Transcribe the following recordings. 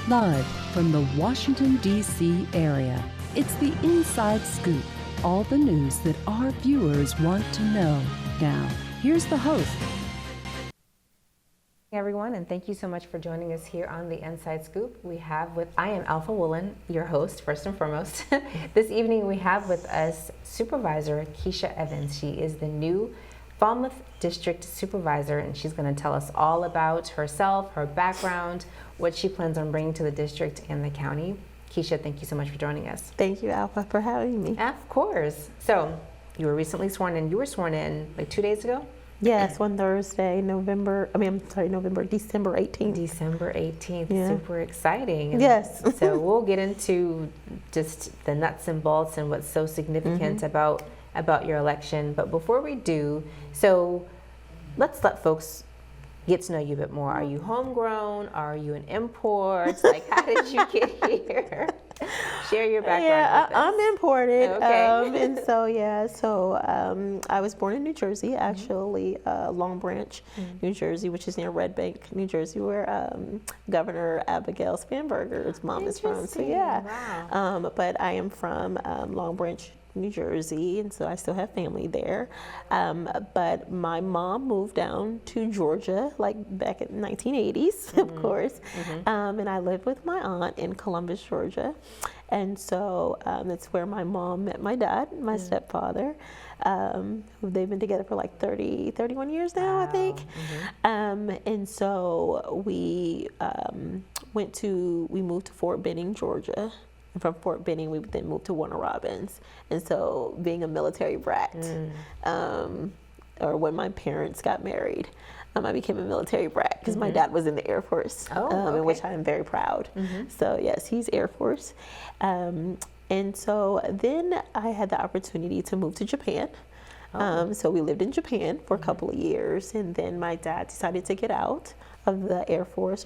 Live from the Washington, D.C. area, it's the Inside Scoop, all the news that our viewers want to know. Now, here's the host. Hey everyone, and thank you so much for joining us here on the Inside Scoop. I am Alpha Woolen, your host, first and foremost. This evening we have with us Supervisor Kecia Evans. She is the new Falmouth District Supervisor, and she's going to tell us all about herself, her background, what she plans on bringing to the district and the county. Kecia, thank you so much for joining us. Thank you, Alpha, for having me. Of course. So, you were recently sworn in. You were sworn in like 2 days ago? Yes, one Thursday, December 18th. December 18th, Yeah. Super exciting. And Yes. So we'll get into just the nuts and bolts and what's so significant about your election. But before we do, so let's let folks get to know you a bit more. Are you homegrown? Are you an import? Like, how did you get here? Share your background. Yeah, with us. I'm imported. Okay. And so I was born in New Jersey, actually, Long Branch, New Jersey, which is near Red Bank, New Jersey, where Governor Abigail Spanberger's mom is from. So yeah. Wow. But I am from Long Branch, New Jersey, and so I still have family there. But my mom moved down to Georgia, like back in the 1980s, of course. And I lived with my aunt in Columbus, Georgia. And so that's where my mom met my dad, my stepfather. They've been together for like 31 years now, I think. And so we moved to Fort Benning, Georgia. And from Fort Benning, we then moved to Warner Robins. And so being a military brat, or when my parents got married, I became a military brat because my dad was in the Air Force, in which I am very proud. So yes, he's Air Force. And so then I had the opportunity to move to Japan. So we lived in Japan for a couple of years, and then my dad decided to get out of the Air Force,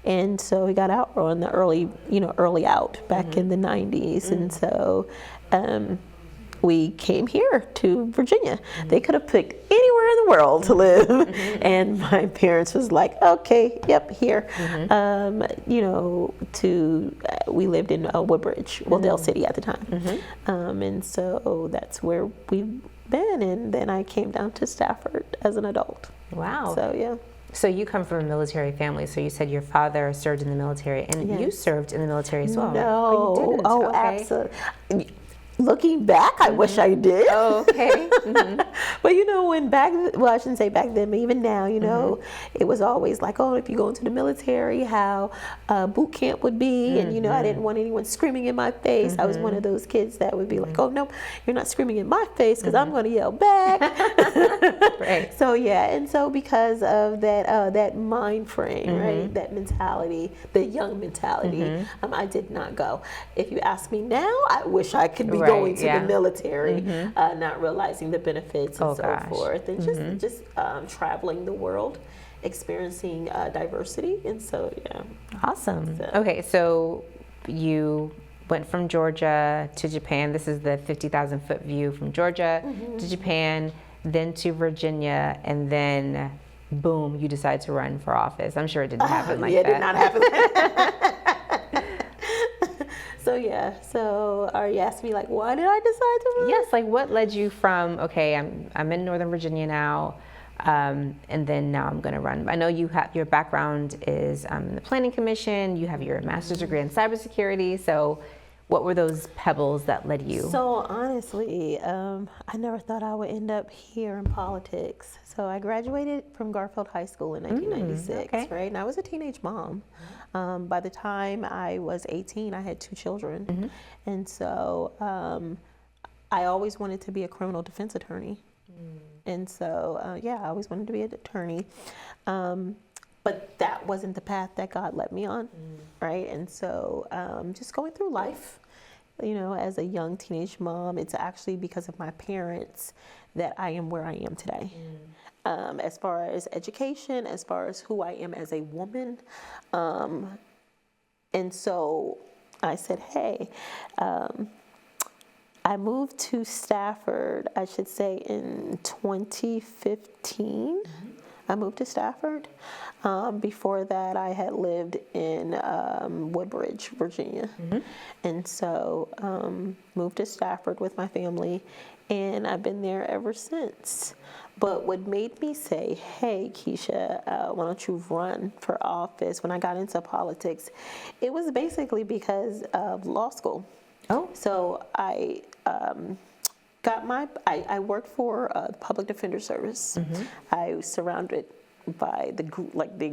and so he got out on the early out back in the 90s, and so we came here to Virginia. They could have picked anywhere in the world to live, and my parents was like, okay, yep, here. We lived in Woodbridge, Dale City at the time, and so that's where we've been. And then I came down to Stafford as an adult. Wow. So yeah. So you come from a military family. So you said your father served in the military, and you served in the military as well. No. Oh, you didn't? Oh, Okay. absolutely. Looking back, I wish I did. Oh, okay. But I shouldn't say back then, but even now, it was always like, oh, if you go into the military, how boot camp would be. And, I didn't want anyone screaming in my face. I was one of those kids that would be like, oh, no, you're not screaming in my face because I'm going to yell back. Right. So, yeah. And so because of that mind frame, right, that mentality, the young mentality, I did not go. If you ask me now, I wish I could be going to the military, not realizing the benefits and forth, and just traveling the world, experiencing diversity, and so yeah. Awesome. Okay, so you went from Georgia to Japan. This is the 50,000 foot view from Georgia to Japan, then to Virginia, and then boom, you decide to run for office. I'm sure it didn't happen like that. It did not happen. So are you asking me, like, why did I decide to run? Yes, like what led you from, okay, I'm in Northern Virginia now, and then now I'm going to run. I know you have, your background is in the Planning Commission, you have your master's degree in cybersecurity, so what were those pebbles that led you? So honestly, I never thought I would end up here in politics. So I graduated from Garfield High School in 1996, right? And I was a teenage mom. By the time I was 18, I had 2 children. And so I always wanted to be a criminal defense attorney. And so, I always wanted to be an attorney. But that wasn't the path that God led me on, right? And so just going through life, as a young teenage mom, it's actually because of my parents that I am where I am today. As far as education, as far as who I am as a woman. And so I said, hey, I moved to Stafford, I should say, in 2015. I moved to Stafford. Before that, I had lived in Woodbridge, Virginia. And so moved to Stafford with my family, and I've been there ever since. But what made me say, hey, Kecia, why don't you run for office when I got into politics, it was basically because of law school. Oh. So I I worked for the Public Defender Service. I was surrounded by the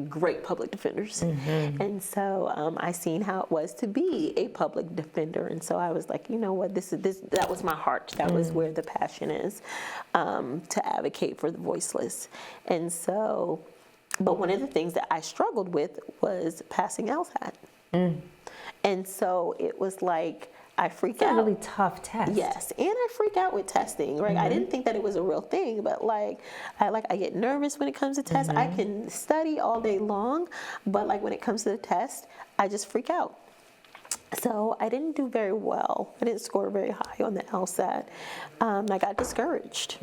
great public defenders, and so I seen how it was to be a public defender, and so I was like, you know what, that was my heart. That was where the passion is, to advocate for the voiceless. And so, but one of the things that I struggled with was passing LSAT, and so it was like, I freak out. It's a really tough test. Yes, and I freak out with testing, right? I didn't think that it was a real thing, but I get nervous when it comes to tests. I can study all day long, but when it comes to the test, I just freak out. So I didn't do very well. I didn't score very high on the LSAT. I got discouraged.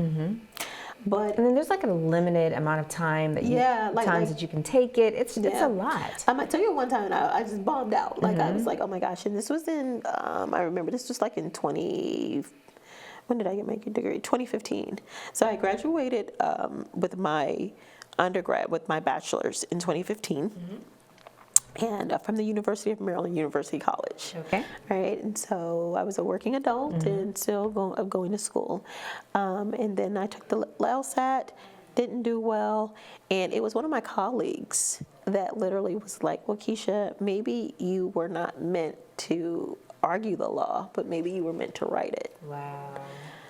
But and then there's a limited amount of time that that you can take it. It's a lot. I might tell you one time I just bombed out. I was like, oh my gosh. And this was in, I remember this was in when did I get my degree? 2015. So I graduated with my undergrad, with my bachelor's in 2015. And from the University of Maryland, University College. Okay. Right, and so I was a working adult and still going to school. And then I took the LSAT, didn't do well, and it was one of my colleagues that literally was like, well, Kecia, maybe you were not meant to argue the law, but maybe you were meant to write it. Wow.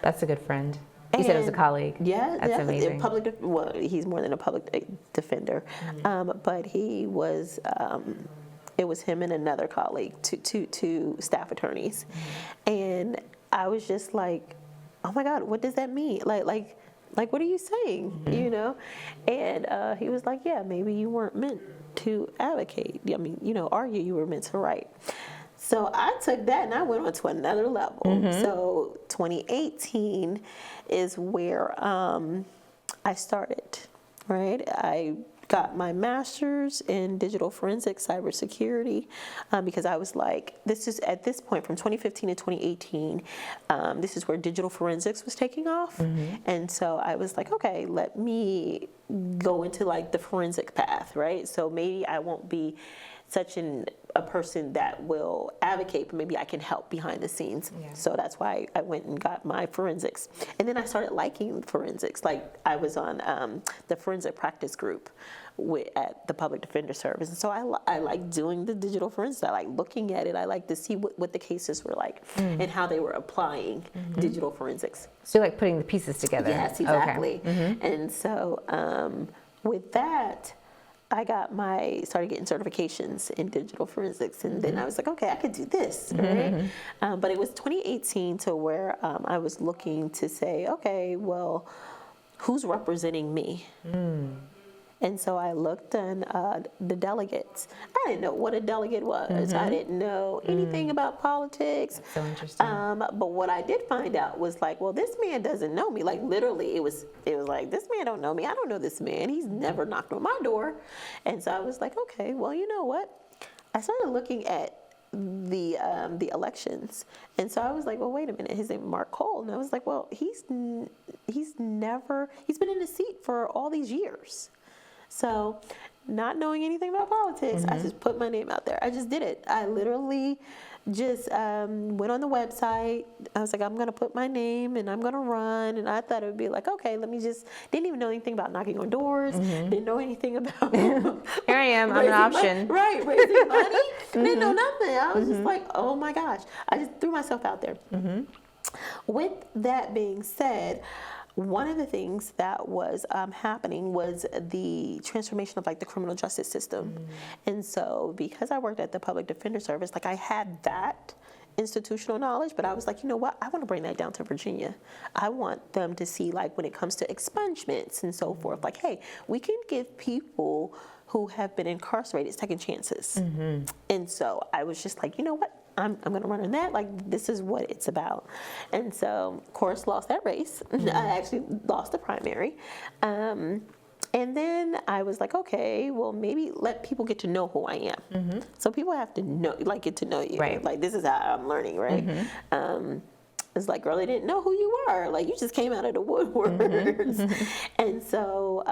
That's a good friend. You said it was a colleague. Yeah, that's amazing. Well, he's more than a public defender, but he was. It was him and another colleague, two staff attorneys, and I was just like, "Oh my God, what does that mean? Like, what are you saying? You know?" And he was like, "Yeah, maybe you weren't meant to advocate. I mean, argue. You were meant to write." So I took that and I went on to another level. So 2018 is where I started, right? I got my master's in digital forensics, cybersecurity, because I was like, this is at this point from 2015 to 2018, this is where digital forensics was taking off. And so I was like, okay, let me go into the forensic path, right? So maybe I won't be such a person that will advocate, but maybe I can help behind the scenes. Yeah. So that's why I went and got my forensics. And then I started liking forensics. I was on the forensic practice group at the Public Defender Service. And so I like doing the digital forensics. I like looking at it. I like to see what the cases were like and how they were applying digital forensics. So you like putting the pieces together. Yes, exactly. Okay. And so with that, I started getting certifications in digital forensics, and then I was like, okay, I could do this, right? But it was 2018 to where I was looking to say, okay, well, who's representing me? And so I looked on the delegates. I didn't know what a delegate was. I didn't know anything about politics. That's so interesting. But what I did find out was well, this man doesn't know me. Literally, it was like, this man don't know me. I don't know this man. He's never knocked on my door. And so I was like, okay, well, you know what? I started looking at the elections, and so I was like, well, wait a minute, his name is Mark Cole, and I was like, well, he's been in the seat for all these years. So, not knowing anything about politics, I just put my name out there. I just did it. I literally just went on the website. I was like, I'm going to put my name and I'm going to run. And I thought it would be okay, didn't even know anything about knocking on doors. Didn't know anything about. Here I am, I'm an option. Raising money. Didn't know nothing. I was just like, oh my gosh. I just threw myself out there. With that being said, one of the things that was happening was the transformation of the criminal justice system. And so because I worked at the Public Defender Service, I had that institutional knowledge, but I was like, you know what, I want to bring that down to Virginia. I want them to see when it comes to expungements and so forth, hey, we can give people who have been incarcerated second chances. And so I was just like, you know what? I'm going to run on that. This is what it's about. And so, of course, lost that race. I actually lost the primary. And then I was like, okay, well, maybe let people get to know who I am. Mm-hmm. So people have to know, like, get to know you. Right. Like, this is how I'm learning, right? Mm-hmm. It's like, girl, they didn't know who you were. Like, you just came out of the woodworks. Mm-hmm. And so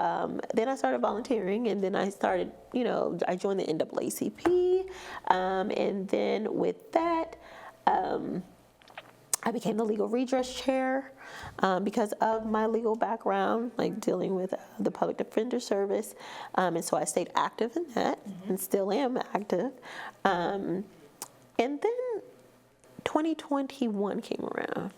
then I started volunteering, and then I started, I joined the NAACP. And then with that, I became the legal redress chair because of my legal background, like dealing with the public defender service. And so I stayed active in that and still am active. And then 2021 came around.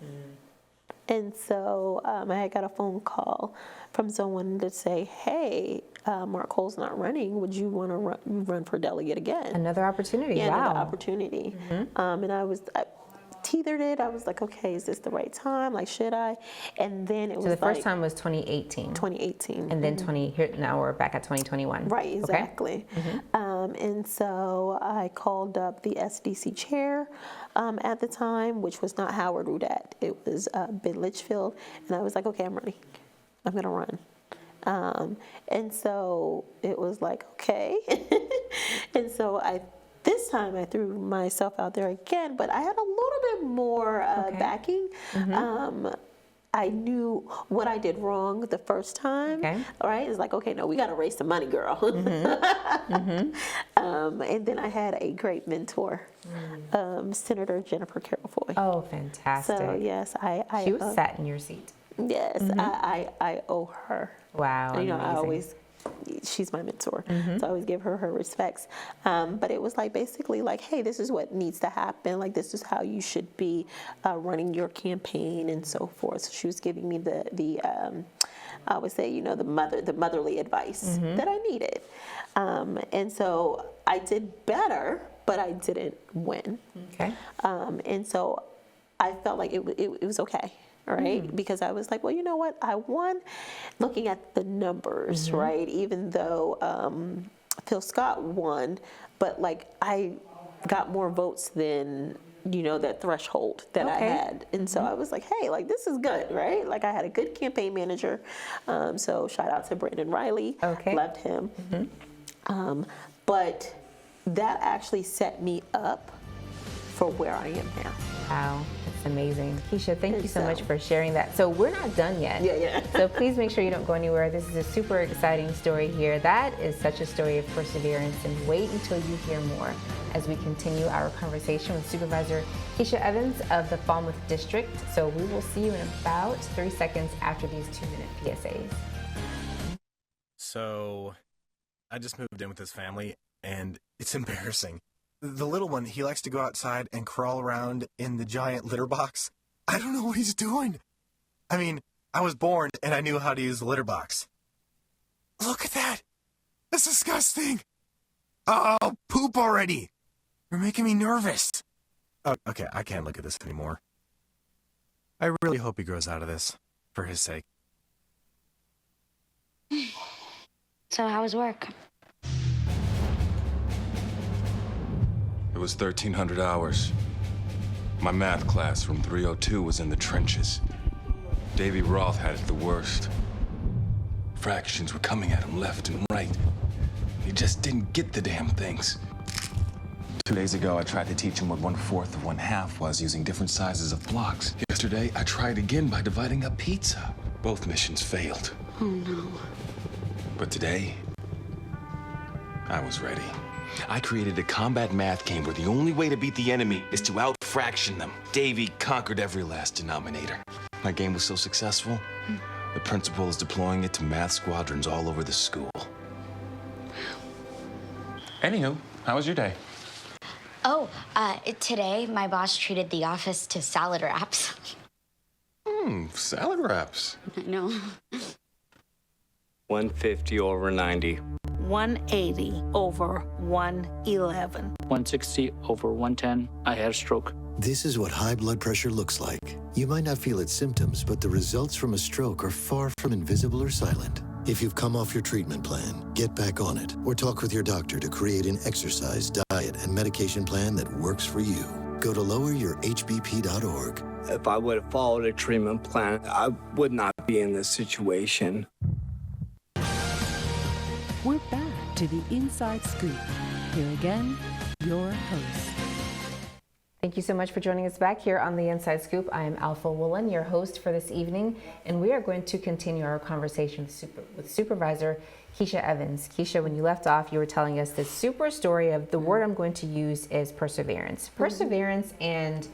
And so I had got a phone call from someone to say, hey, Mark Cole's not running. Would you want to run for delegate again? Another opportunity. Yeah, wow. another opportunity. And I teetered it. I was like, okay, is this the right time? Like, should I? And then it was So the first time was 2018. 2018. And then here now we're back at 2021. Right, exactly. Okay. And so I called up the SDC chair at the time, which was not Howard Rudat. It was Ben Litchfield. And I was like, okay, I'm running. I'm going to run. And so it was like, okay. And so this time I threw myself out there again, but I had a little bit more backing. I knew what I did wrong the first time, right? It's like, okay, no, we got to raise some money, girl. And then I had a great mentor, Senator Jennifer Carroll-Foy. Oh, fantastic. So, yes, she was sat in your seat. Yes, I owe her. Wow, amazing. She's my mentor, so I always give her respects. But it was like basically like, hey, this is what needs to happen. Like, this is how you should be running your campaign and so forth. So she was giving me the I would say, the motherly advice that I needed. And so I did better, but I didn't win. Okay. And so I felt like it was okay. Right? Because I was like, well, you know what? I won looking at the numbers, right? Even though Phil Scott won, but like I got more votes than, that threshold that I had. And so I was like, hey, like this is good, right? Like I had a good campaign manager. So shout out to Brandon Riley. Okay. Loved him. But that actually set me up for where I am now. Wow, that's amazing. Kecia, thank you so much for sharing that. So we're not done yet. Yeah. So please make sure you don't go anywhere. This is a super exciting story here. That is such a story of perseverance, and wait until you hear more as we continue our conversation with Supervisor Kecia Evans of the Falmouth District. So we will see you in about 3 seconds after these 2-minute PSAs. So I just moved in with his family, and it's embarrassing. The little one, he likes to go outside and crawl around in the giant litter box. I don't know what he's doing. I mean, I was born and I knew how to use the litter box. Look at that. That's disgusting. Oh, poop already. You're making me nervous. Oh, okay, I can't look at this anymore. I really hope he grows out of this, for his sake. So how was work? It was 1,300 hours. My math class from 302 was in the trenches. Davy Roth had it the worst. Fractions were coming at him left and right. He just didn't get the damn things. 2 days ago, I tried to teach him what 1/4 of 1/2 was using different sizes of blocks. Yesterday, I tried again by dividing up pizza. Both missions failed. Oh, no. But today, I was ready. I created a combat math game where the only way to beat the enemy is to out-fraction them. Davy conquered every last denominator. My game was so successful, the principal is deploying it to math squadrons all over the school. Anywho, how was your day? Oh, today my boss treated the office to salad wraps. Salad wraps. I know. 150 over 90. 180 over 111. 160 over 110. I had a stroke. This is what high blood pressure looks like. You might not feel its symptoms, but the results from a stroke are far from invisible or silent. If you've come off your treatment plan, get back on it, or talk with your doctor to create an exercise, diet, and medication plan that works for you. Go to loweryourhbp.org. If I would have followed a treatment plan, I would not be in this situation. We're back to the Inside Scoop. Here again, your host. Thank you so much for joining us back here on the Inside Scoop. I am Alpha Woolen, your host for this evening, and we are going to continue our conversation with Supervisor Kecia Evans. Kecia, when you left off, you were telling us this super story of the word I'm going to use is perseverance. Perseverance and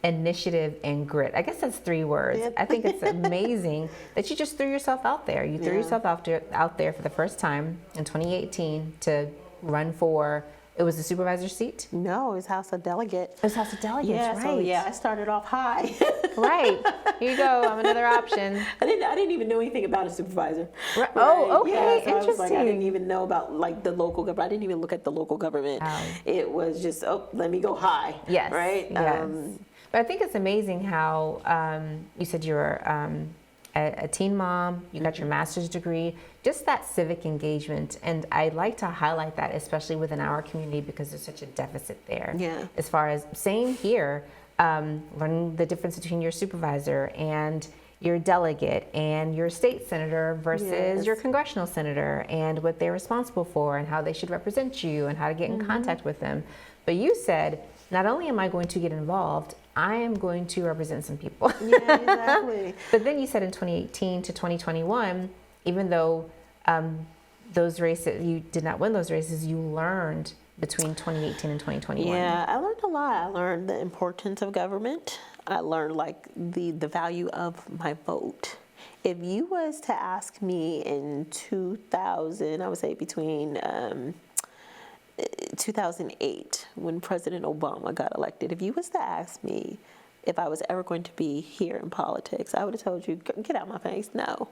initiative and grit. I guess that's 3 words. Yep. I think it's amazing that you just threw yourself out there. You threw yourself out there for the first time in 2018 to run for. It was the supervisor seat? No, it was House of Delegate. It was House of Delegates, yeah, right. So I started off high. Right. Here you go. I'm another option. I didn't even know anything about a supervisor. Right. Oh, okay. Yeah, so Interesting. I was like, I didn't even know about like the local government. I didn't even look at the local government. Wow. It was just, let me go high. Yes. Right? Yes. But I think it's amazing how you said you were a teen mom, you got your master's degree, just that civic engagement. And I'd like to highlight that, especially within our community, because there's such a deficit there. Yeah. As far as, same here, learning the difference between your supervisor and your delegate and your state senator versus your congressional senator, and what they're responsible for and how they should represent you and how to get in contact with them. But you said, not only am I going to get involved, I am going to represent some people. Yeah, exactly. But then you said in 2018 to 2021, even though those races, you did not win those races, you learned between 2018 and 2021. Yeah, I learned a lot. I learned the importance of government. I learned like the value of my vote. If you was to ask me in 2000, I would say between 2008, when President Obama got elected, if you was to ask me if I was ever going to be here in politics, I would have told you, get out my face, no,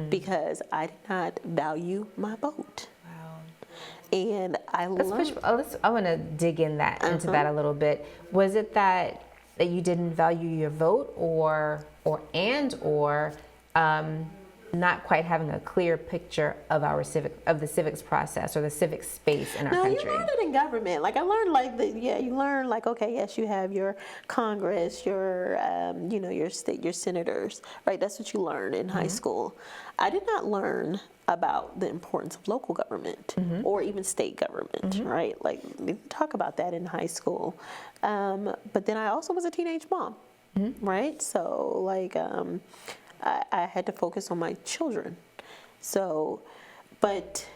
because I did not value my vote. Wow. And I learned. I want to dig in that into that a little bit. Was it that you didn't value your vote, or not quite having a clear picture of the civics process or the civic space in our country? No, you learn it in government. Like I learned, you learn like, okay, yes, you have your Congress, your, your state, your senators, right? That's what you learn in high school. I did not learn about the importance of local government or even state government, right? Like we didn't talk about that in high school. But then I also was a teenage mom, right? So like, I had to focus on my children. So, but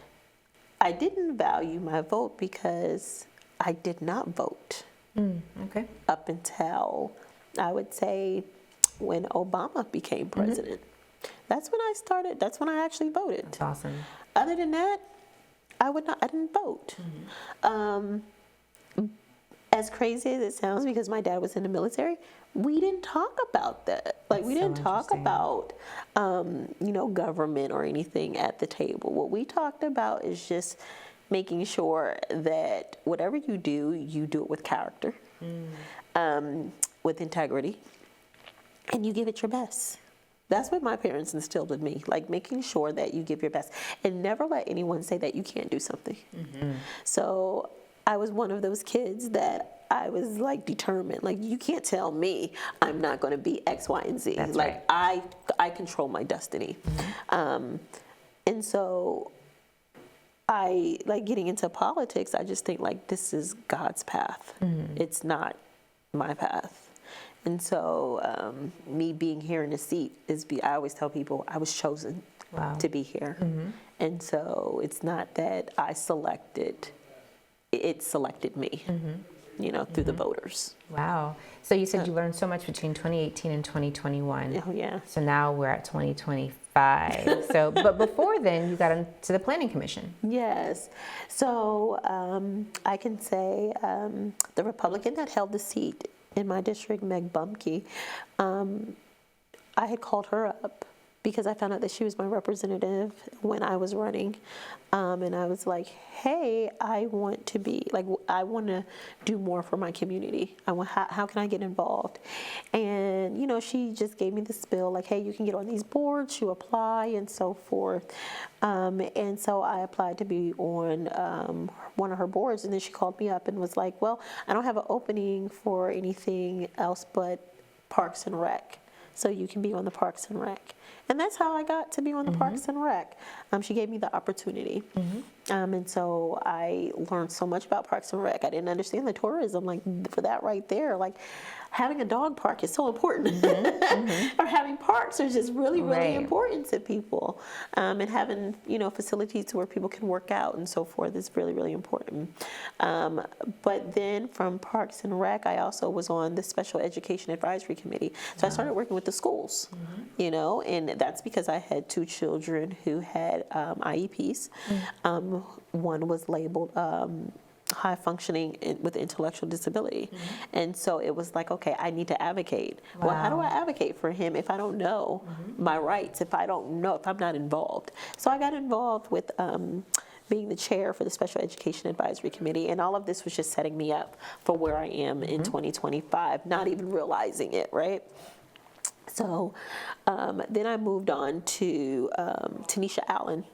I didn't value my vote because I did not vote. Okay. Up until, I would say, when Obama became president. That's when I started, that's when I actually voted. That's awesome. Other than that, I didn't vote. As crazy as it sounds, because my dad was in the military, we didn't talk about that. Like we didn't talk about, government or anything at the table. What we talked about is just making sure that whatever you do it with character, with integrity, and you give it your best. That's what my parents instilled in me, like making sure that you give your best and never let anyone say that you can't do something. So I was one of those kids that I was like determined, like you can't tell me I'm not going to be X, Y, and Z. That's like right. I control my destiny. And so I like getting into politics. I just think like this is God's path. It's not my path. And so me being here in the seat I always tell people I was chosen to be here. And so it's not that I selected, it selected me, through the voters. Wow. So you said you learned so much between 2018 and 2021. Oh, yeah. So now we're at 2025. So, but before then, you got into the Planning Commission. Yes. So I can say the Republican that held the seat in my district, Meg Bumke, I had called her up because I found out that she was my representative when I was running. And I was like, hey, I want to do more for my community. How can I get involved? And, she just gave me the spiel, like, hey, you can get on these boards, you apply, and so forth. And so I applied to be on one of her boards, and then she called me up and was like, well, I don't have an opening for anything else but Parks and Rec. So you can be on the Parks and Rec. And that's how I got to be on the Parks and Rec. She gave me the opportunity. And so I learned so much about Parks and Rec. I didn't understand the tourism, like for that right there. Like having a dog park is so important. Or having parks is just really, really important to people. And having, facilities where people can work out and so forth is really, really important. But then from Parks and Rec, I also was on the Special Education Advisory Committee. So I started working with the schools, and that's because I had 2 children who had IEPs. One was labeled high functioning with intellectual disability. And so it was like, okay, I need to advocate. Well, how do I advocate for him if I don't know my rights, if I'm not involved? So I got involved with being the chair for the Special Education Advisory Committee, and all of this was just setting me up for where I am in 2025, not even realizing it, right? So then I moved on to Tanisha Allen,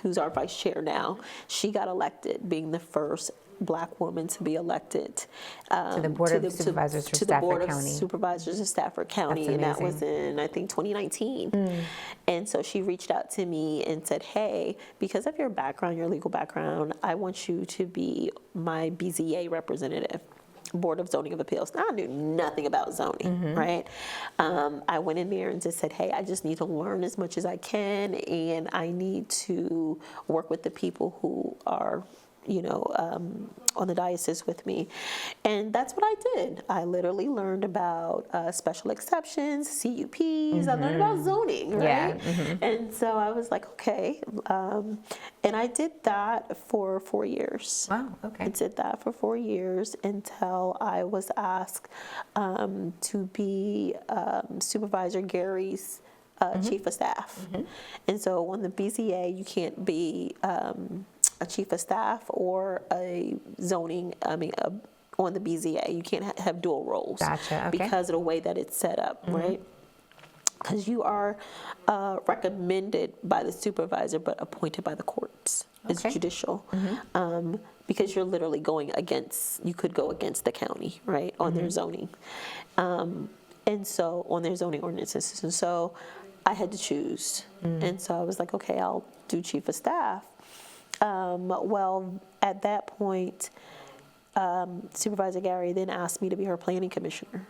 who's our vice chair now. She got elected, being the first Black woman to be elected to the Board of Supervisors for Stafford County. Supervisors of Stafford County, and that was in, I think, 2019. And so she reached out to me and said, hey, because of your background, your legal background, I want you to be my BZA representative. Board of Zoning of Appeals. Now, I knew nothing about zoning, right? I went in there and just said, hey, I just need to learn as much as I can, and I need to work with the people who are on the diocese with me. And that's what I did. I literally learned about special exceptions, CUPs. I learned about zoning, right? And so I was like, okay. And I did that for 4 years. Wow, okay. I did that for 4 years until I was asked to be Supervisor Gary's chief of staff. And so on the BZA, you can't be a chief of staff or a zoning, on the BZA. You can't have dual roles. Gotcha, okay. Because of the way that it's set up, right? Because you are recommended by the supervisor but appointed by the courts. It's judicial. Because you're literally you could go against the county, right, on their zoning. And so, on their zoning ordinances. And so, I had to choose. And so I was like, okay, I'll do chief of staff. Well, at that point, Supervisor Gary then asked me to be her planning commissioner.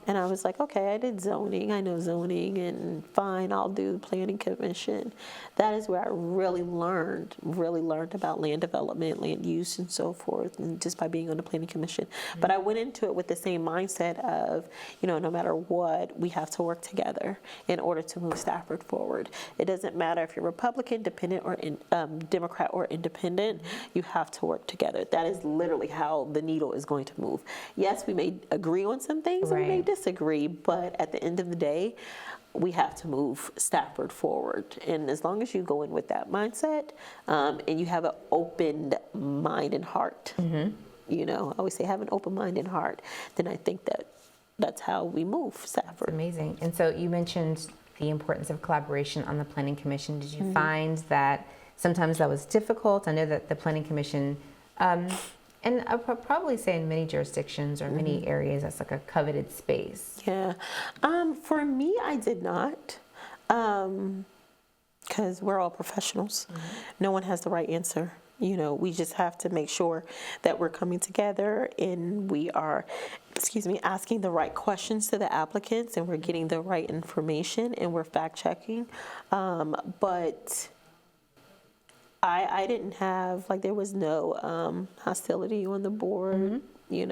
And I was like, okay, I did zoning. I know zoning, and fine, I'll do the planning commission. That is where I really learned about land development, land use, and so forth, and just by being on the planning commission. But I went into it with the same mindset of, no matter what, we have to work together in order to move Stafford forward. It doesn't matter if you're Republican, Independent, or Democrat or Independent, you have to work together. That is literally how the needle is going to move. Yes, we may agree on some things, we may disagree, but at the end of the day, we have to move Stafford forward. And as long as you go in with that mindset, and you have an open mind and heart, I always say have an open mind and heart, then I think that's how we move Stafford. That's amazing. And so you mentioned the importance of collaboration on the Planning Commission. Did you find that sometimes that was difficult? I know that the Planning Commission, and I would probably say in many jurisdictions or many areas, that's like a coveted space. Yeah. For me, I did not, because we're all professionals. No one has the right answer. We just have to make sure that we're coming together and we are, asking the right questions to the applicants, and we're getting the right information, and we're fact checking. But I didn't have, there was no hostility on the board. We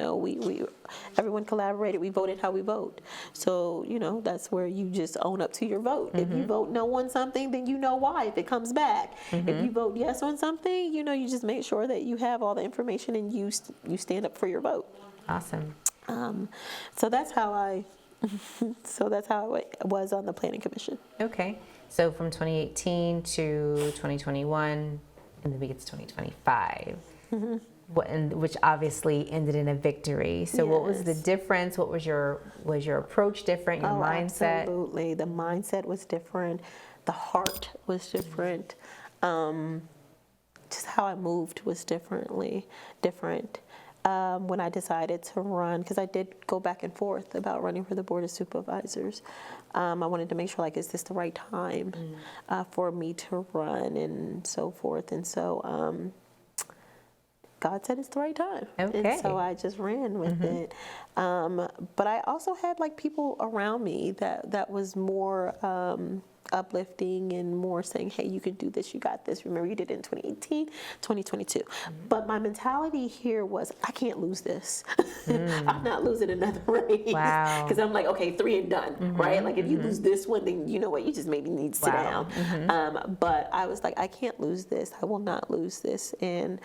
everyone collaborated. We voted how we vote. So, that's where you just own up to your vote. If you vote no on something, then you know why if it comes back. If you vote yes on something, you just make sure that you have all the information and you stand up for your vote. Awesome. So that's how it was on the Planning Commission. Okay. So from 2018 to 2021, and then we get to 2025, which obviously ended in a victory. So what was the difference? What was your approach different? Your mindset? Absolutely. The mindset was different. The heart was different. Just how I moved was different. When I decided to run, because I did go back and forth about running for the Board of Supervisors, I wanted to make sure, is this the right time for me to run and so forth. And so God said it's the right time. Okay. And so I just ran with it. But I also had like people around me that was more uplifting and more saying, hey, you can do this, you got this. Remember, you did it in 2018, 2022. But my mentality here was, I can't lose this. I'm not losing another race. Wow. Because I'm like, okay, 3 and done, right? Like if you lose this one, then you know what, you just maybe need to sit down. But I was like, I can't lose this. I will not lose this. And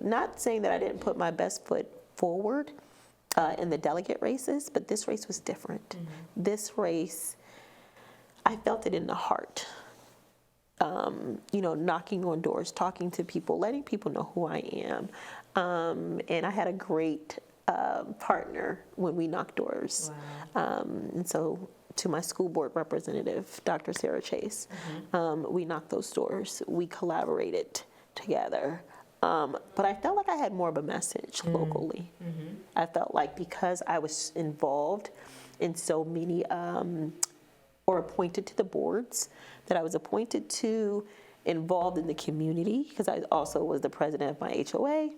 not saying that I didn't put my best foot forward in the delegate races, but this race was different. This race, I felt it in the heart. Knocking on doors, talking to people, letting people know who I am. And I had a great partner when we knocked doors. Wow. And so to my school board representative, Dr. Sarah Chase, we knocked those doors. We collaborated together. But I felt like I had more of a message locally. I felt like because I was involved in so many or appointed to the boards that I was appointed to, involved in the community, because I also was the president of my HOA.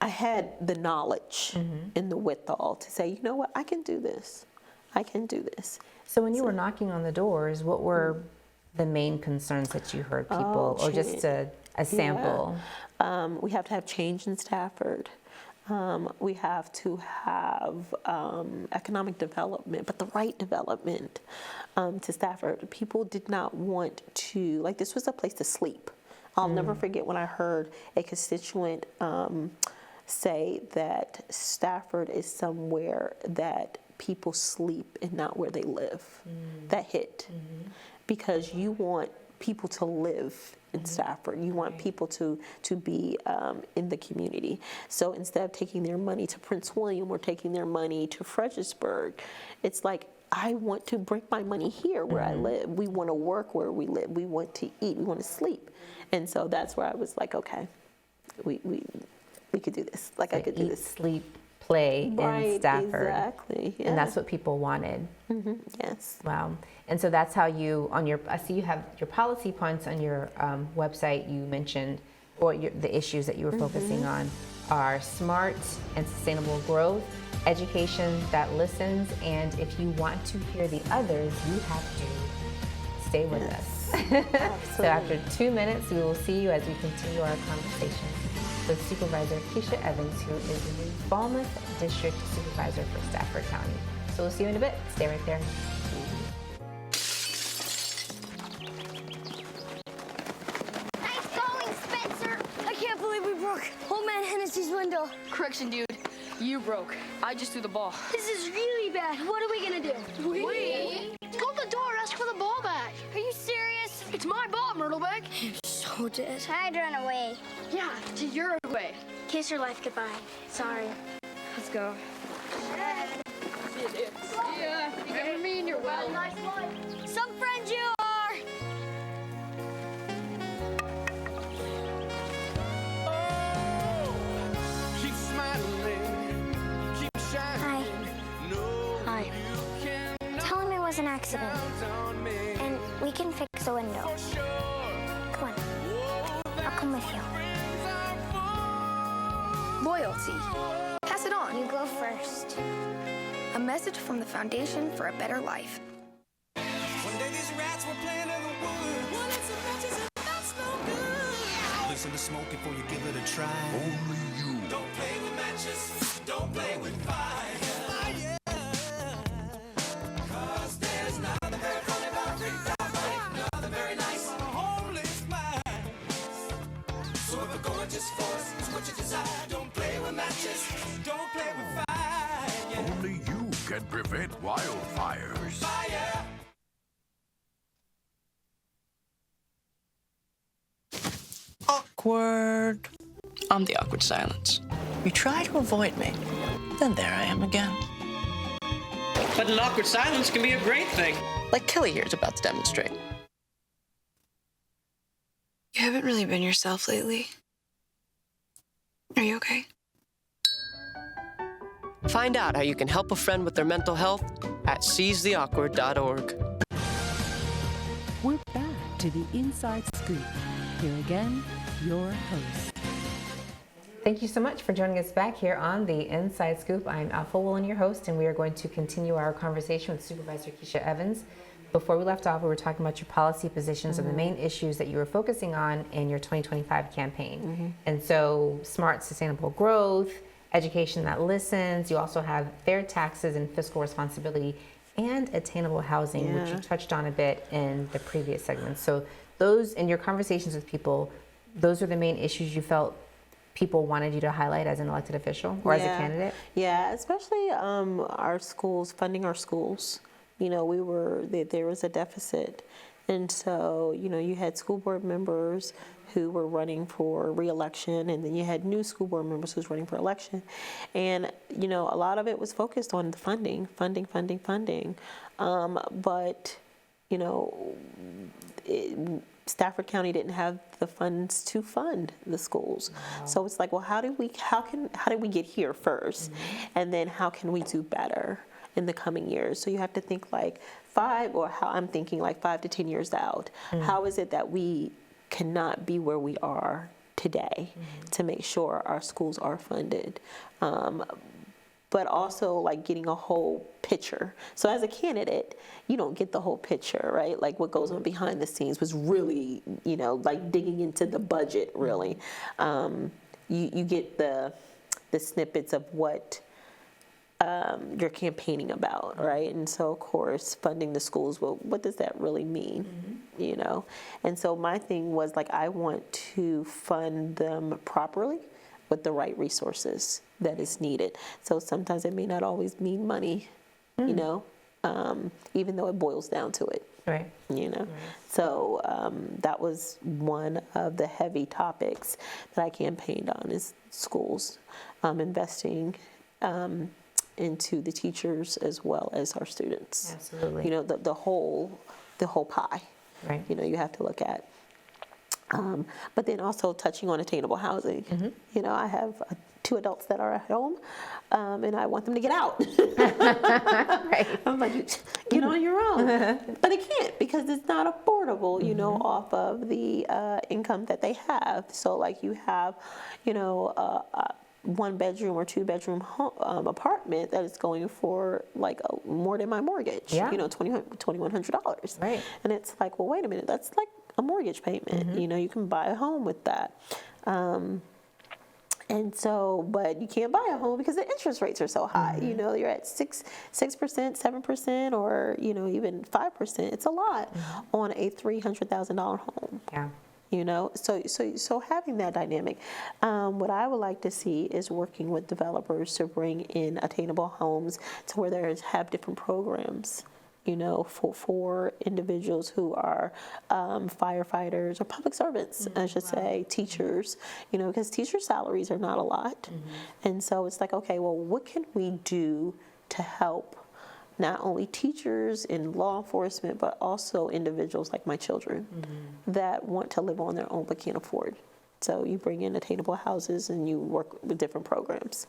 I had the knowledge and the withal to say, you know what, I can do this. I can do this. So when you were knocking on the doors, what were the main concerns that you heard people, or just a sample? Yeah. We have to have change in Stafford. We have to have economic development, but the right development to Stafford. People did not want to, like, this was a place to sleep. I'll never forget when I heard a constituent say that Stafford is somewhere that people sleep and not where they live. That hit. Because you want people to live in Stafford. You want people to be in the community. So instead of taking their money to Prince William or taking their money to Fredericksburg, it's like, I want to bring my money here where I live. We want to work where we live. We want to eat. We want to sleep. And so that's where I was like, okay, we could do this. Like, so I could do this. Sleep, play in Stafford. Exactly. Yeah. And that's what people wanted. Yes. Wow. And so that's how you, I see you have your policy points on your website. You mentioned, or the issues that you were focusing on are smart and sustainable growth, education that listens, and if you want to hear the others, you have to stay with us. So after 2 minutes, we will see you as we continue our conversation with Supervisor Kecia Evans, who is the Falmouth District Supervisor for Stafford County. So we'll see you in a bit. Stay right there. Nice going, Spencer! I can't believe we broke Old Man Hennessy's window. Correction, dude. You broke. I just threw the ball. This is really bad. What are we gonna do? We? Go to the door, ask for the ball back. Are you serious? It's my ball, Myrtleback. You're so dead. I'd run away. Yeah, to your way. Kiss your life goodbye. Sorry. Let's go. Yeah, you got me in your well. Nice one. Some friends you are. Keep smiling, keep shining. Hi. Tell him it was an accident. And we can fix the window. Come on. I'll come with you. Loyalty. Pass it on. You go first. A message from the Foundation for a Better Life. One day these rats were playing in the woods. Well, it's a matches and that's no good. Listen to smoke before you give it a try. Only you. Don't play with matches. Don't play with fire. Cause there's nothing very funny about free nothing very nice on a homeless mind. So if a gorgeous force is what you desire, don't play with matches. Don't play with fire. Only you can prevent wildfires. Fire. Awkward. I'm the awkward silence. You try to avoid me, then there I am again. But an awkward silence can be a great thing. Like Kelly here is about to demonstrate. You haven't really been yourself lately. Are you okay? Find out how you can help a friend with their mental health at seizetheawkward.org. We're back to the Inside Scoop. Here again your host. Thank you so much for joining us back here on the Inside Scoop. I'm Alpha Woolen, your host, and we are going to continue our conversation with Supervisor Kecia Evans. Before we left off, we were talking about your policy positions and the main issues that you were focusing on in your 2025 campaign. And so smart, sustainable growth, education that listens. You also have fair taxes and fiscal responsibility and attainable housing, which you touched on a bit in the previous segments. So those, in your conversations with people, those are the main issues you felt people wanted you to highlight as an elected official or as a candidate? Yeah, especially our schools, funding our schools. You know, there was a deficit. And so, you know, you had school board members who were running for re-election, and then you had new school board members who was running for election. And, you know, a lot of it was focused on the funding. But, you know, Stafford County didn't have the funds to fund the schools. Wow. So it's like, well, how did we get here first? And then how can we do better in the coming years? So you have to think like 5 to 10 years out. How is it that we cannot be where we are today to make sure our schools are funded? But also like getting a whole picture. So as a candidate, you don't get the whole picture, right? Like what goes on behind the scenes was really, you know, like digging into the budget, really. You get the snippets of what you're campaigning about, right? And so, of course, funding the schools, well, what does that really mean, you know? And so my thing was like, I want to fund them properly with the right resources that is needed. So sometimes it may not always mean money, you know, even though it boils down to it. Right. You know, so that was one of the heavy topics that I campaigned on is schools, investing into the teachers as well as our students. Absolutely. You know, the whole pie. Right. You know, you have to look at. But then also touching on attainable housing. You know, I have 2 adults that are at home, and I want them to get out. Right. I'm like, get on your own. But it can't because it's not affordable, you know, off of the income that they have. So like you have, you know, a 1-bedroom or 2-bedroom apartment that is going for like more than my mortgage, you know, $2,100. Right. And it's like, well, wait a minute, that's like a mortgage payment. You know, you can buy a home with that. And so, but you can't buy a home because the interest rates are so high. You know, you're at 6%, 7%, or, you know, even 5%. It's a lot on a $300,000 home. Yeah. You know, so having that dynamic. What I would like to see is working with developers to bring in attainable homes to where they have different programs, you know, for individuals who are firefighters or public servants, I should say, teachers, you know, because teacher salaries are not a lot. And so it's like, okay, well, what can we do to help not only teachers in law enforcement, but also individuals like my children that want to live on their own but can't afford. So you bring in attainable houses and you work with different programs,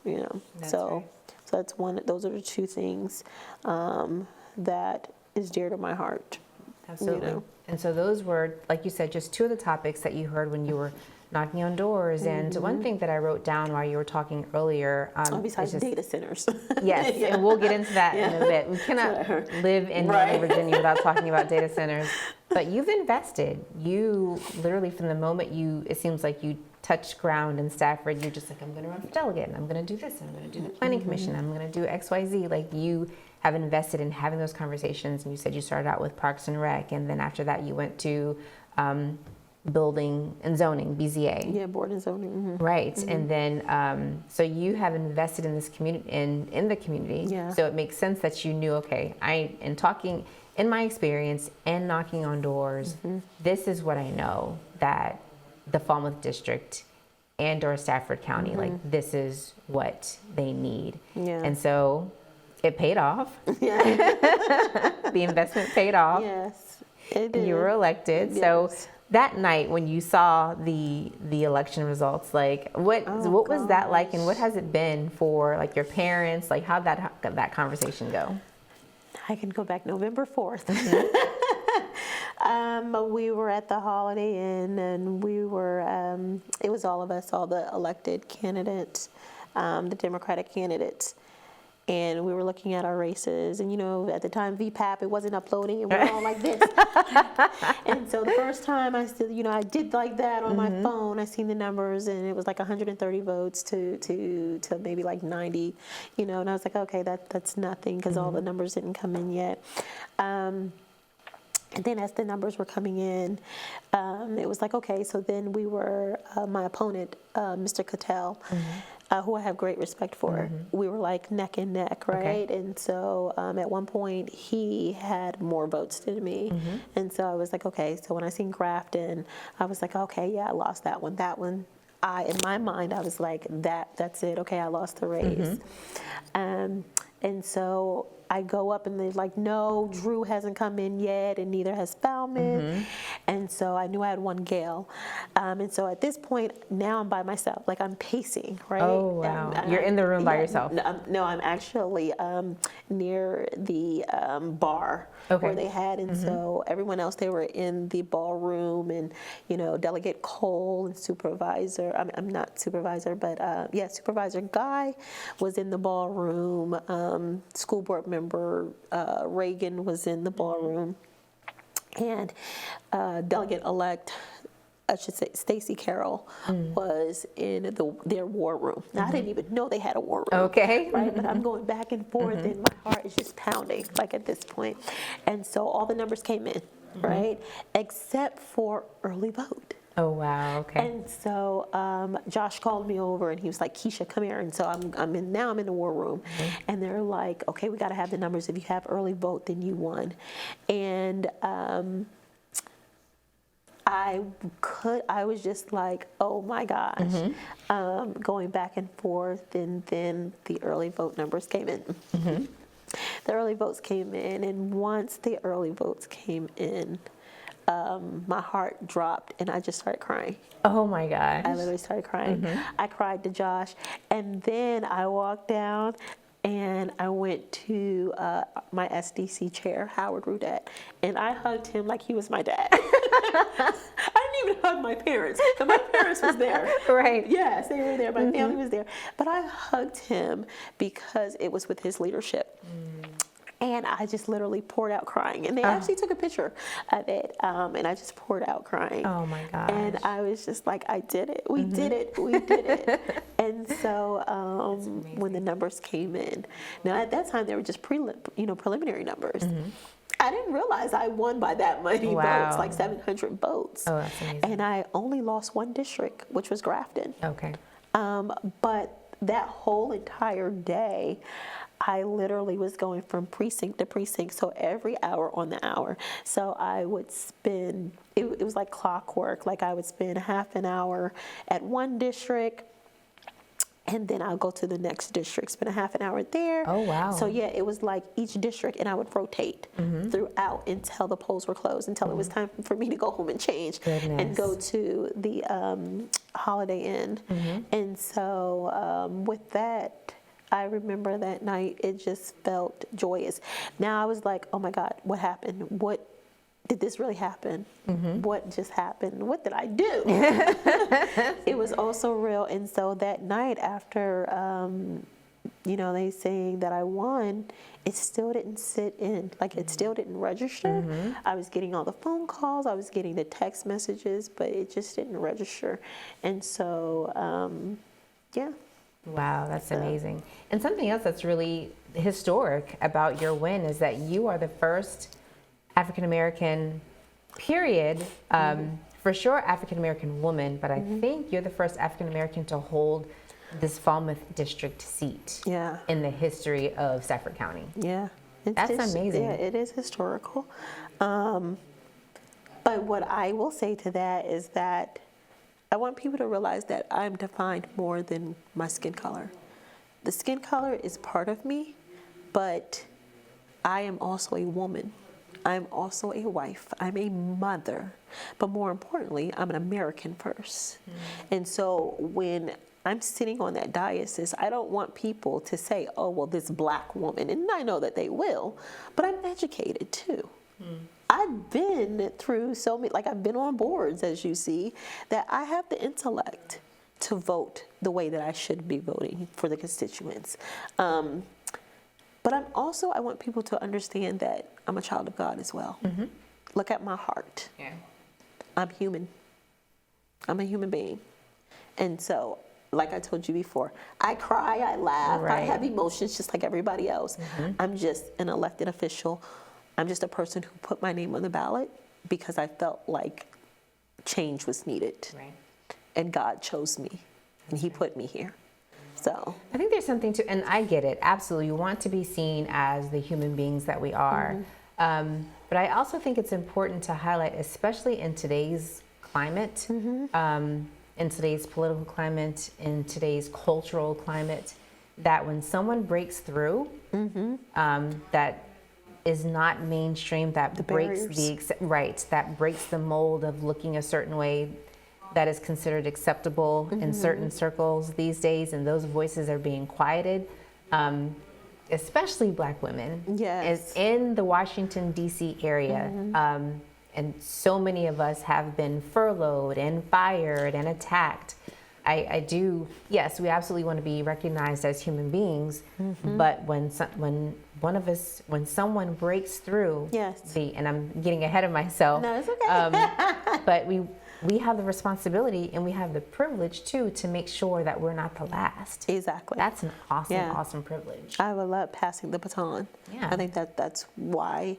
you know. So that's one. Those are the 2 things that is dear to my heart. Absolutely. You know? And so those were, like you said, just 2 of the topics that you heard when you were knocking on doors. And one thing that I wrote down while you were talking earlier, besides data centers. Yes, and we'll get into that in a bit. We cannot live in Northern Virginia without talking about data centers. But you've invested. You literally, from the moment it seems like you touched ground in Stafford, you're just like, I'm going to run for delegate, and I'm going to do this, and I'm going to do the planning commission, I'm going to do XYZ. Like, you have invested in having those conversations, and you said you started out with Parks and Rec, and then after that you went to building and zoning, BZA. Yeah, board and zoning. Right, and then so you have invested in this community, in the community. Yeah. So it makes sense that you knew, okay, in my experience and knocking on doors, this is what I know that the Falmouth District and or Stafford County, like, this is what they need. Yeah. And so it paid off. The investment paid off. Yes, it did. You were elected. Yes. So that night when you saw the election results, like, what was that like, and what has it been for, like, your parents? Like, how'd that conversation go? I can go back November 4th. We were at the Holiday Inn, and we were, it was all of us, all the elected candidates, the Democratic candidates. And we were looking at our races, and at the time VPAP, it wasn't uploading, and we were all like this. And so the first time I still, I did like that on my phone. I seen the numbers, and it was like 130 votes to maybe like 90, and I was like, okay, that's nothing, because all the numbers didn't come in yet. And then as the numbers were coming in, it was like, okay, so then we were, my opponent, Mr. Cattell, who I have great respect for, we were like neck and neck, right? Okay. And so at one point, he had more votes than me. And so I was like, okay, so when I seen Grafton, I was like, okay, yeah, I lost that one. That one, in my mind, I was like, that's it. Okay, I lost the race. And so I go up, and they're like, no, Drew hasn't come in yet, and neither has Falmouth. And so I knew I had one Gail. And so at this point, now I'm by myself. Like, I'm pacing, right? Oh, wow. You're in the room by yourself? No, I'm actually near the bar where they had. And so everyone else, they were in the ballroom, and, Delegate Cole and Supervisor, I'm not Supervisor, but Supervisor Guy was in the ballroom. School board member Reagan was in the ballroom, and Delegate-elect, I should say, Stacey Carroll was in their war room. Now, I didn't even know they had a war room. Okay. Right, but I'm going back and forth, and my heart is just pounding, like, at this point. And so all the numbers came in, right, except for early vote. Oh, wow, okay. And so Josh called me over, and he was like, Kecia, come here. And so I'm in the war room, and they're like, okay, we got to have the numbers. If you have early vote, then you won. And I was just like, oh my gosh, going back and forth, and then the early vote numbers came in. The early votes came in, and once the early votes came in, my heart dropped, and I just started crying. Oh my gosh. I literally started crying. I cried to Josh, and then I walked down, and I went to my SDC chair, Howard Rudette, and I hugged him like he was my dad. I didn't even hug my parents, but my parents was there. Right. Yes, they were there. My family was there. But I hugged him because it was with his leadership. And I just literally poured out crying. And they actually took a picture of it. And I just poured out crying. Oh, my gosh. And I was just like, I did it. We did it. We did it. And so when the numbers came in, now at that time, they were just preliminary numbers. I didn't realize I won by that many votes, like 700 votes. Oh, that's amazing. And I only lost one district, which was Grafton. Okay. But that whole entire day, I literally was going from precinct to precinct, so every hour on the hour. So I would spend, it was like clockwork, like I would spend half an hour at one district, and then I'll go to the next district, spend a half an hour there. Oh, wow. So yeah, it was like each district, and I would rotate throughout until the polls were closed, until it was time for me to go home and change and go to the Holiday Inn. And so with that, I remember that night, it just felt joyous. Now I was like, oh my God, what happened? What did this really happen? What just happened? What did I do? It was also real. And so that night after, they saying that I won, it still didn't sit in, like it still didn't register. I was getting all the phone calls, I was getting the text messages, but it just didn't register. And so, yeah. Wow, that's amazing. And something else that's really historic about your win is that you are the first African-American, period, for sure African-American woman, but I think you're the first African-American to hold this Falmouth District seat in the history of Stafford County. Yeah. That's amazing. Yeah, it is historical. But what I will say to that is that I want people to realize that I'm defined more than my skin color. The skin color is part of me, but I am also a woman. I'm also a wife. I'm a mother. But more importantly, I'm an American first. And so when I'm sitting on that dais, I don't want people to say, oh, well, this black woman, and I know that they will, but I'm educated too. I've been through so many, like I've been on boards, as you see, that I have the intellect to vote the way that I should be voting for the constituents. But I want people to understand that I'm a child of God as well. Look at my heart. Yeah. I'm human. I'm a human being. And so, like I told you before, I cry, I laugh, I have emotions just like everybody else. I'm just an elected official. I'm just a person who put my name on the ballot because I felt like change was needed. Right. And God chose me, and He put me here. So I think there's something to, and I get it, absolutely. You want to be seen as the human beings that we are. But I also think it's important to highlight, especially in today's climate, in today's political climate, in today's cultural climate, that when someone breaks through, that is not mainstream, that breaks that breaks the mold of looking a certain way, that is considered acceptable in certain circles these days, and those voices are being quieted, especially Black women. Yes. In the Washington, D.C. area. And so many of us have been furloughed and fired and attacked. I do, yes, we absolutely want to be recognized as human beings, but when someone breaks through, and I'm getting ahead of myself. No, it's okay. But we have the responsibility and we have the privilege too to make sure that we're not the last. Exactly. That's an awesome privilege. I would love passing the baton. Yeah. I think that's why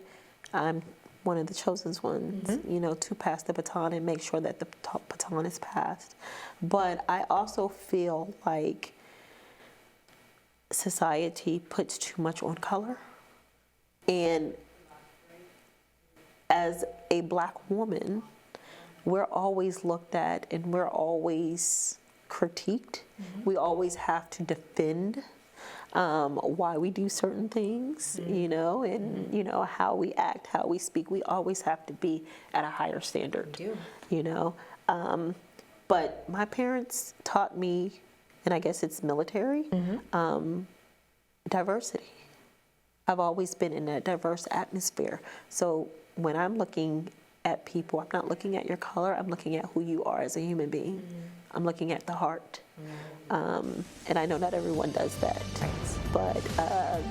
I'm one of the chosen ones, you know, to pass the baton and make sure that the baton is passed. But I also feel like society puts too much on color. And as a Black woman, we're always looked at and we're always critiqued. We always have to defend why we do certain things, you know, and, you know, how we act, how we speak. We always have to be at a higher standard, you know. But my parents taught me, and I guess it's military, diversity. I've always been in a diverse atmosphere. So when I'm looking at people, I'm not looking at your color, I'm looking at who you are as a human being. I'm looking at the heart. And I know not everyone does that, but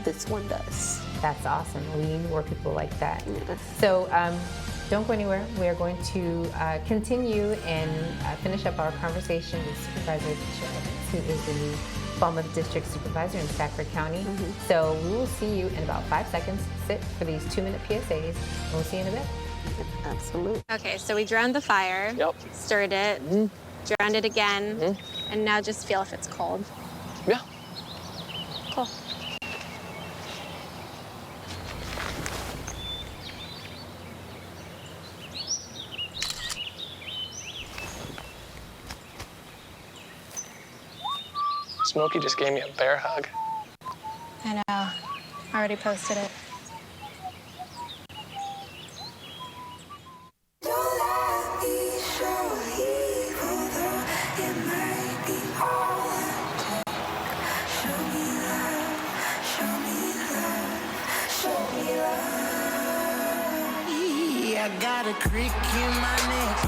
this one does. That's awesome. We need more people like that. So don't go anywhere. We are going to continue and finish up our conversation with Supervisor Kecia Evans, who is the new Falmouth District Supervisor in Stafford County. So we will see you in about 5 seconds. Sit for these 2-minute PSAs, and we'll see you in a bit. Absolutely. Okay, so we drowned the fire, stirred it, drowned it again, and now just feel if it's cold. Yeah. Cool. Smokey just gave me a bear hug. I know. I already posted it. I got a crick in my neck,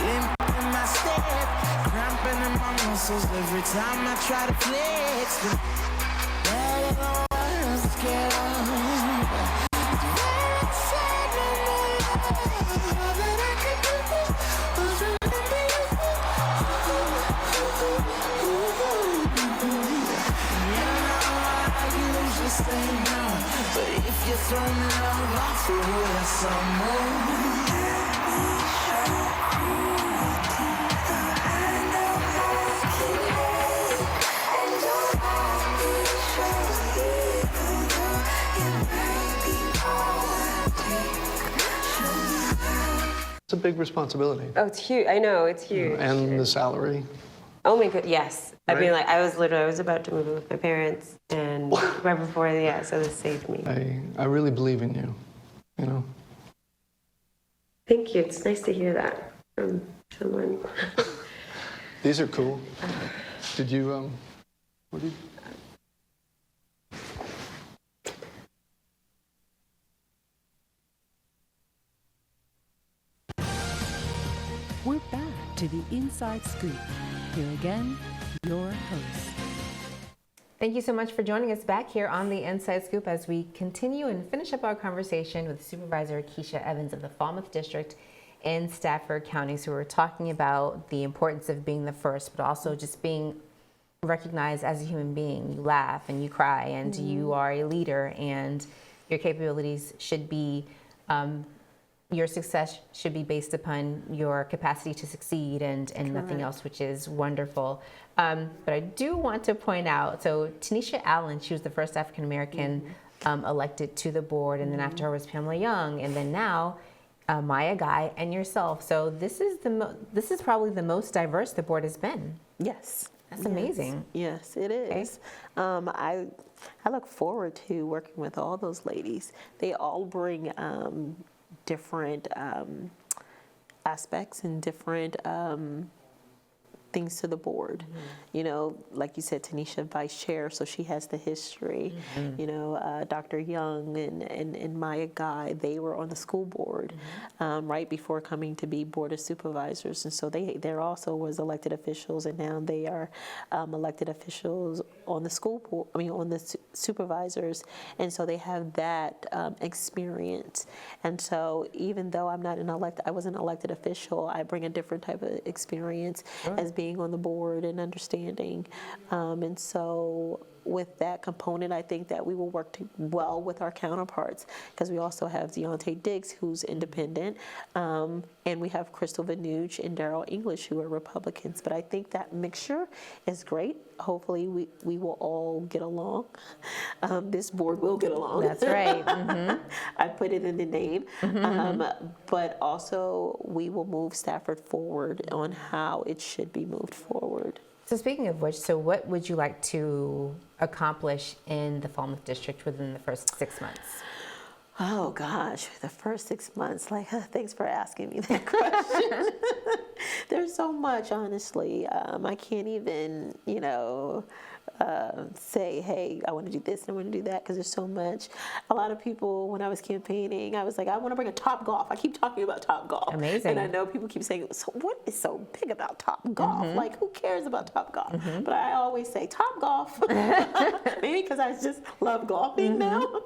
limp in my step, cramping in my muscles every time I try to flex. But if you throw me love, I'll throw you some more. It's a big responsibility. Oh, it's huge. I know, it's huge. And the salary. Oh my god, yes. Right? I mean, like, I was about to move in with my parents, and right before, so this saved me. I really believe in you, you know? Thank you. It's nice to hear that from someone. These are cool. Did you, what did you... to the Inside Scoop. Here again, your host. Thank you so much for joining us back here on the Inside Scoop as we continue and finish up our conversation with Supervisor Kecia Evans of the Falmouth District in Stafford County. So we're talking about the importance of being the first, but also just being recognized as a human being. You laugh and you cry and you are a leader, and your capabilities should be, your success should be based upon your capacity to succeed and nothing else, which is wonderful. But I do want to point out, so Tanisha Allen, she was the first African-American elected to the board, and then after her was Pamela Young, and then now Maya Guy and yourself. So this is probably the most diverse the board has been. Yes. That's amazing. Yes, it is. Okay. I look forward to working with all those ladies. They all bring different aspects and different things to the board. You know, like you said, Tanisha, vice chair, so she has the history. You know, Dr. Young and Maya Guy, they were on the school board right before coming to be board of supervisors, and so there also was elected officials, and now they are elected officials on the school board. I mean, on the supervisors, and so they have that experience. And so even though I was an elected official, I bring a different type of experience as being on the board and understanding. And so with that component, I think that we will work well with our counterparts, because we also have Deontay Diggs, who's independent, and we have Crystal Vanucci and Darrell English, who are Republicans. But I think that mixture is great. Hopefully we will all get along. This board will get along. That's right. I put it in the name. But also we will move Stafford forward on how it should be moved forward. So speaking of which, so what would you like to accomplish in the Falmouth District within the first 6 months? Oh gosh, the first 6 months, thanks for asking me that question. There's so much, honestly. I can't even, say, hey, I want to do this and I want to do that, because there's so much. A lot of people, when I was campaigning, I was like, I want to bring a Top Golf. I keep talking about Top Golf. Amazing. And I know people keep saying, so what is so big about Top Golf? Like, who cares about Top Golf? But I always say Top Golf, maybe because I just love golfing now,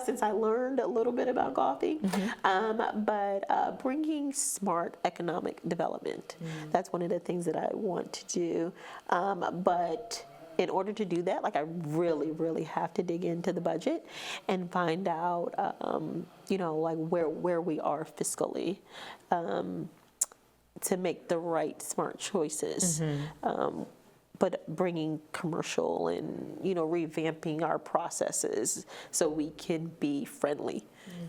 since I learned a little bit about golfing. But bringing smart economic development, that's one of the things that I want to do. But in order to do that, I really, really have to dig into the budget and find out, where we are fiscally, to make the right smart choices. But bringing commercial and, revamping our processes so we can be friendly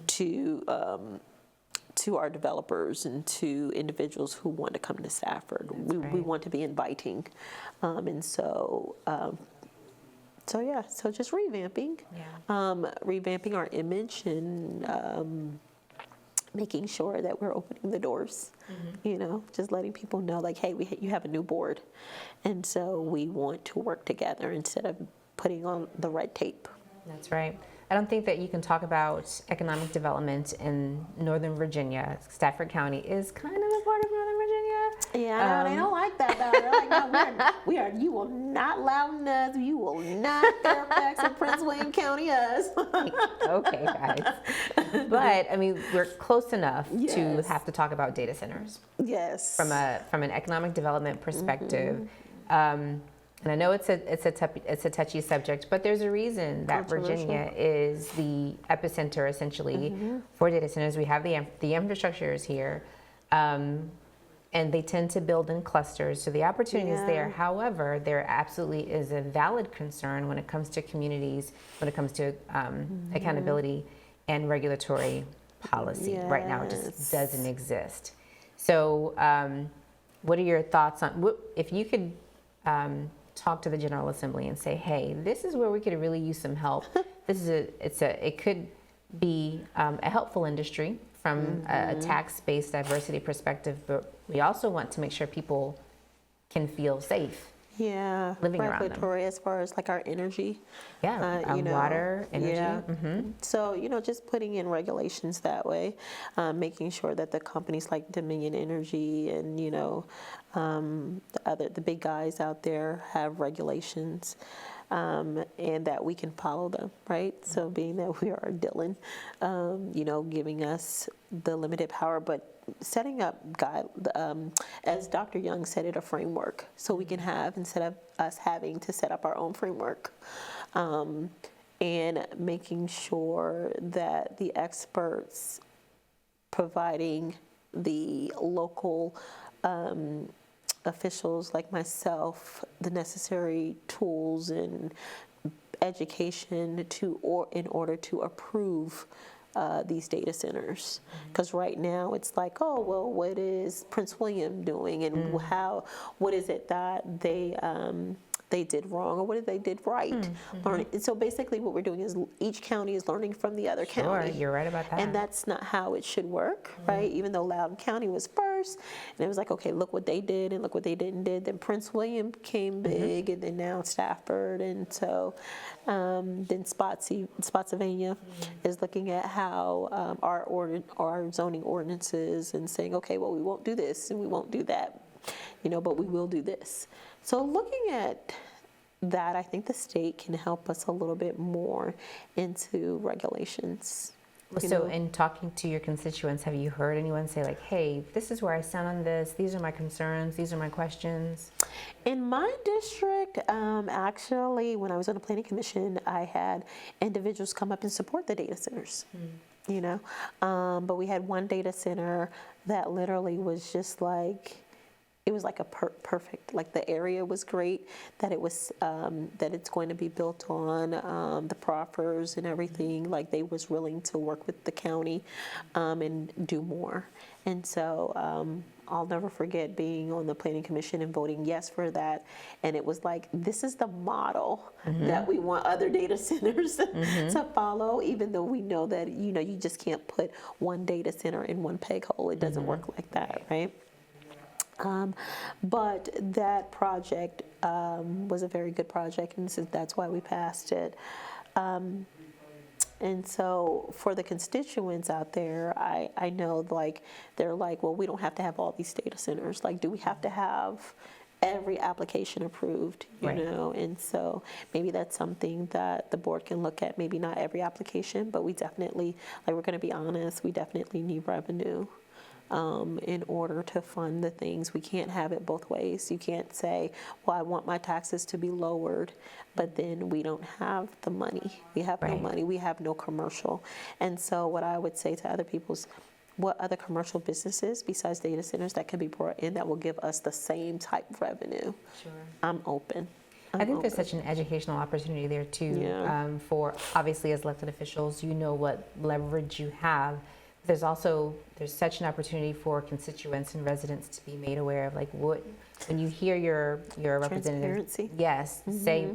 to our developers and to individuals who want to come to Stafford. We want to be inviting. And so just revamping. Revamping our image and making sure that we're opening the doors, just letting people know, hey, you have a new board. And so we want to work together instead of putting on the red tape. That's right. I don't think that you can talk about economic development in Northern Virginia. Stafford County is kind of a part of Northern Virginia. Yeah, they don't like that. They're like, no, you will not Loudoun us. You will not Fairfax and Prince William County us. Okay, guys. But I mean, we're close enough to have to talk about data centers. Yes. From an economic development perspective. And I know it's a touchy subject, but there's a reason that Virginia is the epicenter, essentially, for data centers. We have the infrastructure is here, and they tend to build in clusters, so the opportunity is there. However, there absolutely is a valid concern when it comes to communities, when it comes to accountability and regulatory policy. Right now, it just doesn't exist. So, what are your thoughts on if you could? Talk to the General Assembly and say, hey, this is where we could really use some help. It could be a helpful industry from a tax-based diversity perspective, but we also want to make sure people can feel safe living around them. Regulatory as far as like our energy. Water, energy. Yeah. So, just putting in regulations that way, making sure that the companies like Dominion Energy and, the big guys out there have regulations. And that we can follow them, right? So being that we are Dillon, giving us the limited power, but setting up, as Dr. Young said it, a framework, so we can have, instead of us having to set up our own framework, and making sure that the experts providing the local officials like myself the necessary tools and education in order to approve these data centers. Because right now it's like, oh, well, what is Prince William doing, and what is it that they did wrong, or what they did right? So basically what we're doing is each county is learning from the other county. You're right about that. And that's not how it should work, right? Even though Loudoun County was first, and it was like, okay, look what they did and look what they didn't did. Then Prince William came big, and then now Stafford, and so then Spotsylvania is looking at how our zoning ordinances and saying, okay, well, we won't do this and we won't do that, but we will do this. So looking at that, I think the state can help us a little bit more into regulations. So in talking to your constituents, have you heard anyone say like, hey, this is where I stand on this, these are my concerns, these are my questions? In my district, actually, when I was on the planning commission, I had individuals come up and support the data centers. But we had one data center that literally was just like, it was like a perfect, like the area was great, that it was, that it's going to be built on the proffers and everything, like they was willing to work with the county and do more. And so I'll never forget being on the planning commission and voting yes for that. And it was like, this is the model that we want other data centers to follow, even though we know that, you just can't put one data center in one peg hole. It doesn't work like that, right? But that project was a very good project, and that's why we passed it. And so for the constituents out there, I know like they're like, well, we don't have to have all these data centers. Like, do we have to have every application approved, you know? And so maybe that's something that the board can look at. Maybe not every application, but we definitely, like, we're going to be honest, we definitely need revenue. In order to fund the things. We can't have it both ways. You can't say, well, I want my taxes to be lowered, but then we don't have the money. We have no money. We have no commercial. And so what I would say to other people is, what other commercial businesses besides data centers that can be brought in that will give us the same type of revenue? Sure. I'm open. I think there's such an educational opportunity there too, for obviously as elected officials, what leverage you have. There's such an opportunity for constituents and residents to be made aware of, like, what, when you hear your representative, say,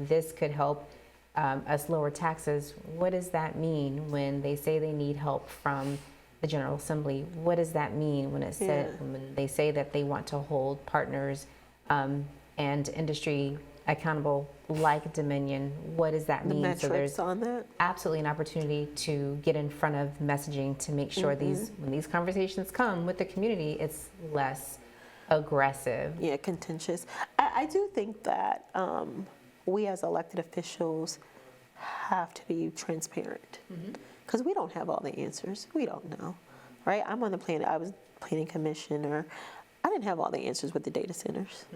this could help us lower taxes. What does that mean when they say they need help from the General Assembly? What does that mean when when they say that they want to hold partners and industry accountable like Dominion? What does that mean? So there's on that? Absolutely an opportunity to get in front of messaging to make sure when these conversations come with the community, it's less aggressive. Yeah, contentious. I do think that we as elected officials have to be transparent, because we don't have all the answers. We don't know, right? I was planning commissioner. I didn't have all the answers with the data centers.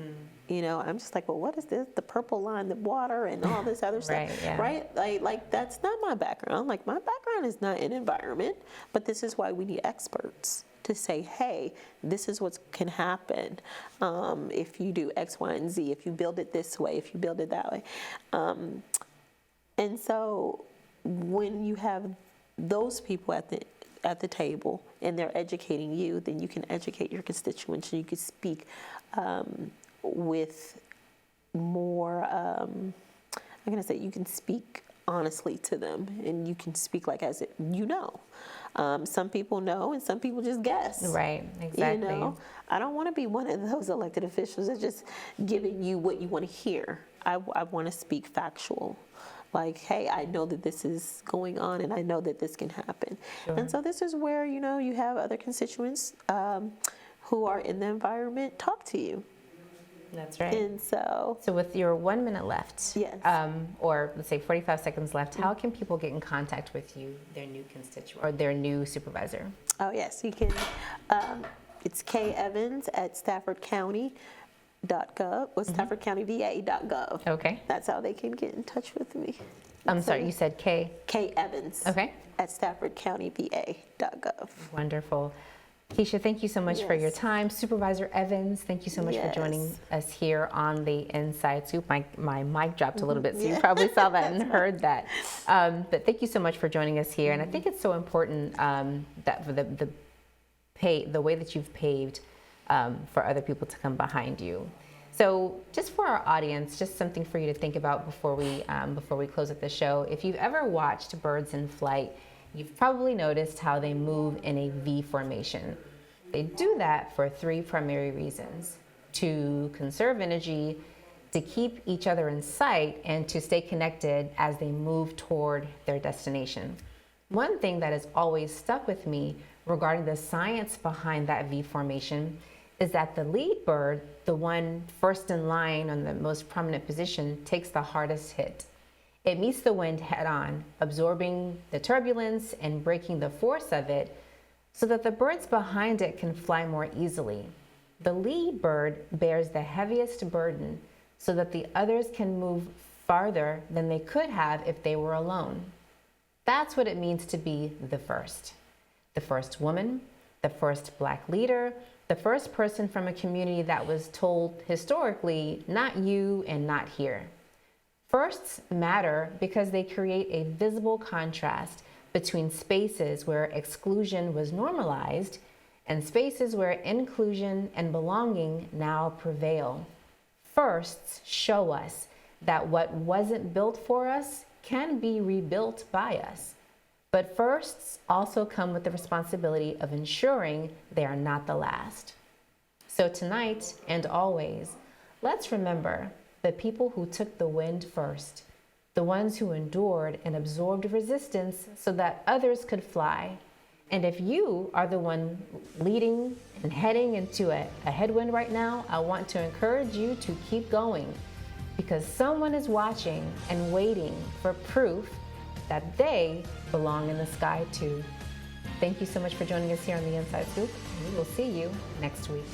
I'm just like, well, what is this? The purple line, the water, and all this other stuff, right? Like that's not my background. Like, my background is not in environment, but this is why we need experts to say, hey, this is what can happen if you do X, Y, and Z, if you build it this way, if you build it that way. And so when you have those people at the table and they're educating you, then you can educate your constituents, and you can speak with more, I'm going to say, you can speak honestly to them, and you can speak like as it, Some people know, and some people just guess. Right, exactly. You know, I don't want to be one of those elected officials that's just giving you what you want to hear. I want to speak factual. Like, hey, I know that this is going on, and I know that this can happen. Sure. And so this is where, you know, you have other constituents who are in the environment talk to you. That's right. And so with your 1 minute left, yes, or let's say 45 seconds left, how can people get in contact with you, their new constituent or their new supervisor? Oh yes, you can. It's Kecia Evans at StaffordCounty.gov or StaffordCountyVA.gov. Okay. That's how they can get in touch with me. I'm sorry, you said Kecia Evans. Okay. At StaffordCountyVA.gov. Wonderful. Kecia, thank you so much for your time. Supervisor Evans, thank you so much for joining us here on the Inside Scoop. My mic dropped a little bit, so you probably saw that and heard that. But thank you so much for joining us here. And I think it's so important that for the way that you've paved for other people to come behind you. So just for our audience, just something for you to think about before we close up the show. If you've ever watched birds in flight, you've probably noticed how they move in a V formation. They do that for 3 primary reasons: to conserve energy, to keep each other in sight, and to stay connected as they move toward their destination. One thing that has always stuck with me regarding the science behind that V formation is that the lead bird, the one first in line on the most prominent position, takes the hardest hit. It meets the wind head on, absorbing the turbulence and breaking the force of it so that the birds behind it can fly more easily. The lead bird bears the heaviest burden so that the others can move farther than they could have if they were alone. That's what it means to be the first. The first woman, the first Black leader, the first person from a community that was told historically, not you and not here. Firsts matter because they create a visible contrast between spaces where exclusion was normalized and spaces where inclusion and belonging now prevail. Firsts show us that what wasn't built for us can be rebuilt by us. But firsts also come with the responsibility of ensuring they are not the last. So tonight and always, let's remember the people who took the wind first, the ones who endured and absorbed resistance so that others could fly. And if you are the one leading and heading into a headwind right now, I want to encourage you to keep going, because someone is watching and waiting for proof that they belong in the sky too. Thank you so much for joining us here on the Inside Scoop. We will see you next week.